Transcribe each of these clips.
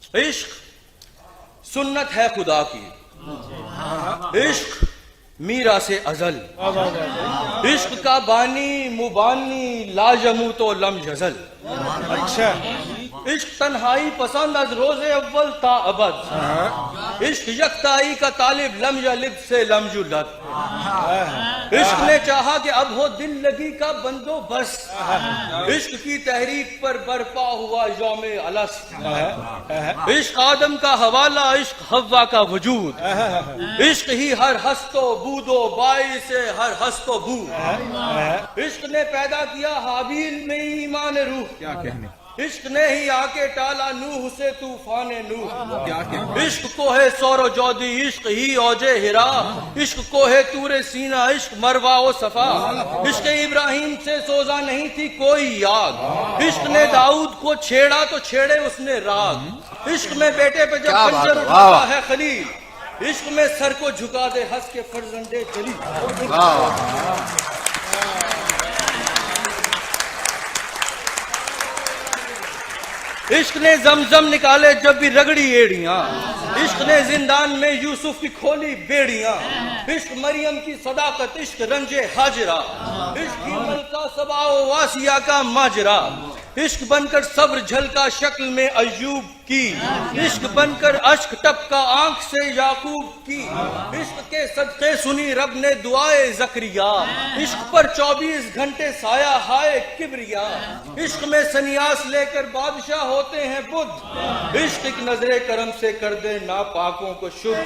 عشق سنت ہے خدا کی، عشق میرا سے ازل، عشق کا بانی مبانی لا یموت و لم یزل۔ اچھا عشق تنہائی پسند از روز اول تا ابد، عشق یکتائی کا طالب لم یلد سے لم یولد۔ عشق نے چاہا کہ اب ہو دل لگی کا بندوبست، عشق کی تحریک پر برپا ہوا یوم الست۔ عشق آدم کا حوالہ، عشق حوا کا وجود، عشق ہی ہر ہست و بود و باعث ہر ہست و بود۔ عشق نے پیدا کیا حابیل میں ایمان روح، کیا کہنے، عشق نے ہی آ کے ٹالا نوح سے طوفان نوح۔ عشق کو ہے سور و جودی، عشق ہی اوج ہرا، عشق کو ہے طور سینا، عشق مروا و صفا۔ عشق ابراہیم سے سوزا نہیں تھی کوئی یاد، عشق نے داؤد کو چھیڑا تو چھیڑے اس نے راگ۔ عشق میں بیٹے پہ جب خنجر اٹھاتا ہے خلیل، عشق میں سر کو جھکا دے ہنس کے فرزندے جلیل۔ عشق نے زمزم نکالے جب بھی رگڑی ایڑیاں، عشق نے زندان میں یوسف کی کھولی بیڑیاں۔ عشق مریم کی صداقت، عشق رنج حاجرہ، عشق کی ملکہ سبا و آسیہ کا ماجرا۔ عشق بن کر صبر جھلکا شکل میں ایوب کی، عشق بن کر اشک ٹپکا آنکھ سے یعقوب کی۔ عشق کے صدقے سنی رب نے دعائے زکریا، عشق پر 24 گھنٹے سایہ ہائے کبریا۔ عشق میں سنیاس لے کر بادشاہ ہوتے ہیں بدھ، عشق ایک نظر کرم سے کر دے ناپاکوں کو شدھ۔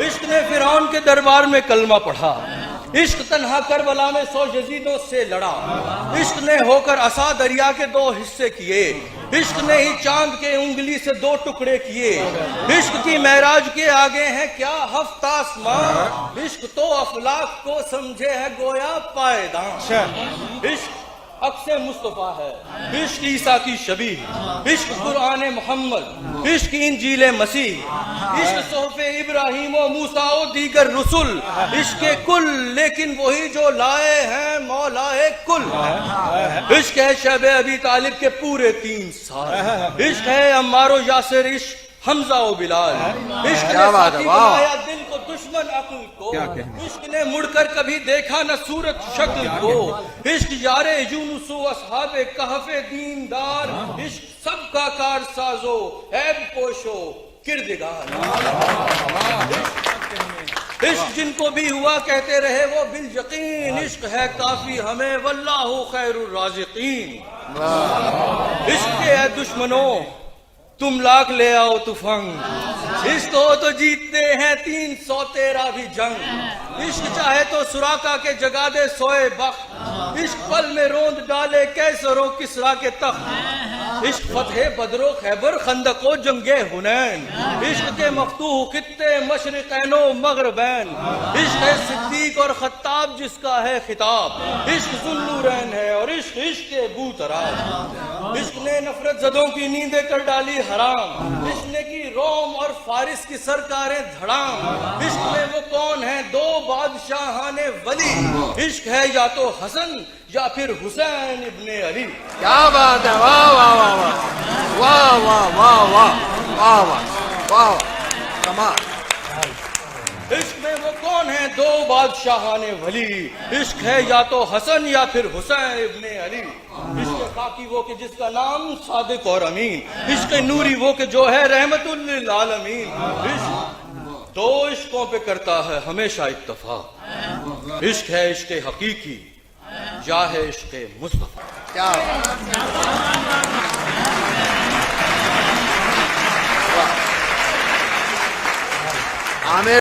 عشق نے فرعون کے دربار میں کلمہ پڑھا، عشق تنہا کربلا میں 100 یزیدوں سے لڑا۔ عشق نے ہو کر عصا دریا کے 2 حصے کیے، عشق نے ہی چاند کے انگلی سے 2 ٹکڑے کیے۔ عشق کی معراج کے آگے ہیں کیا 7 آسمان، عشق تو افلاک کو سمجھے ہے گویا پائیدان۔ عشق عکس مصطفیٰ ہے، عشق عیسیٰ کی شبیہ، عشق قرآن محمد، عشق انجیل مسیح، عشق صحف ابراہیم و موسیٰ و دیگر رسول۔ عشق کل لیکن وہی جو لائے ہیں مولائے کل۔ عشق ہے شب ابی طالب کے پورے 3 سال، عشق ہے عمار و یاسر، عشق حمزہ و بلال۔ عشق نے ساتھی بنایا دل کو دشمن عقل کو، عشق نے مڑ کر کبھی دیکھا نہ صورت شکل کو۔ عشق یار یونس و اصحاب کہف دیندار، عشق سب کا کار سازو عیب پوشو کردگار۔ عشق جن کو بھی ہوا کہتے رہے وہ بالیقین، عشق ہے کافی ہمیں واللہ خیر الرازقین۔ عشق کے اے دشمنوں تم لاکھ لے آؤ تفنگ، عشق ہو تو جیتتے ہیں 313 بھی جنگ۔ عشق چاہے تو سراقہ کے جگا دے سوئے بخت، عشق پل میں روند ڈالے کیسر و کسریٰ کے تخت۔ عشق فتح بدر و خیبر خندق و جنگ حنین، عشق کے مفتوح خطے مشرقین و مغربین۔ عشق ہے صدیق اور خطاب جس کا ہے خطاب، عشق ذوالنورین ہے اور عشق عشق بوتراج۔ عشق نے نفرت زدوں کی نیندیں کر ڈالی حرام، عشق نے کی روم اور فارس کی سرکاریں دھڑام۔ عشق میں وہ کون ہیں 2 بادشاہان ولی، عشق ہے یا تو حسن یا پھر حسین ابن علی۔ کیا بات ہے، واہ واہ واہ واہ واہ واہ واہ واہ واہ واہ کمال۔ عشق میں وہ کون ہیں 2 بادشاہان ولی، عشق ہے یا تو حسن یا پھر حسین ابن علی۔ عشق خاکی وہ کہ جس کا نام صادق اور امین، عشق نوری وہ کہ جو ہے رحمت للعالمین۔ عشق 2 عشقوں پہ کرتا ہے ہمیشہ اکتفا، عشق ہے عشق حقیقی یا ہے عشق مصطفیٰ۔ کیا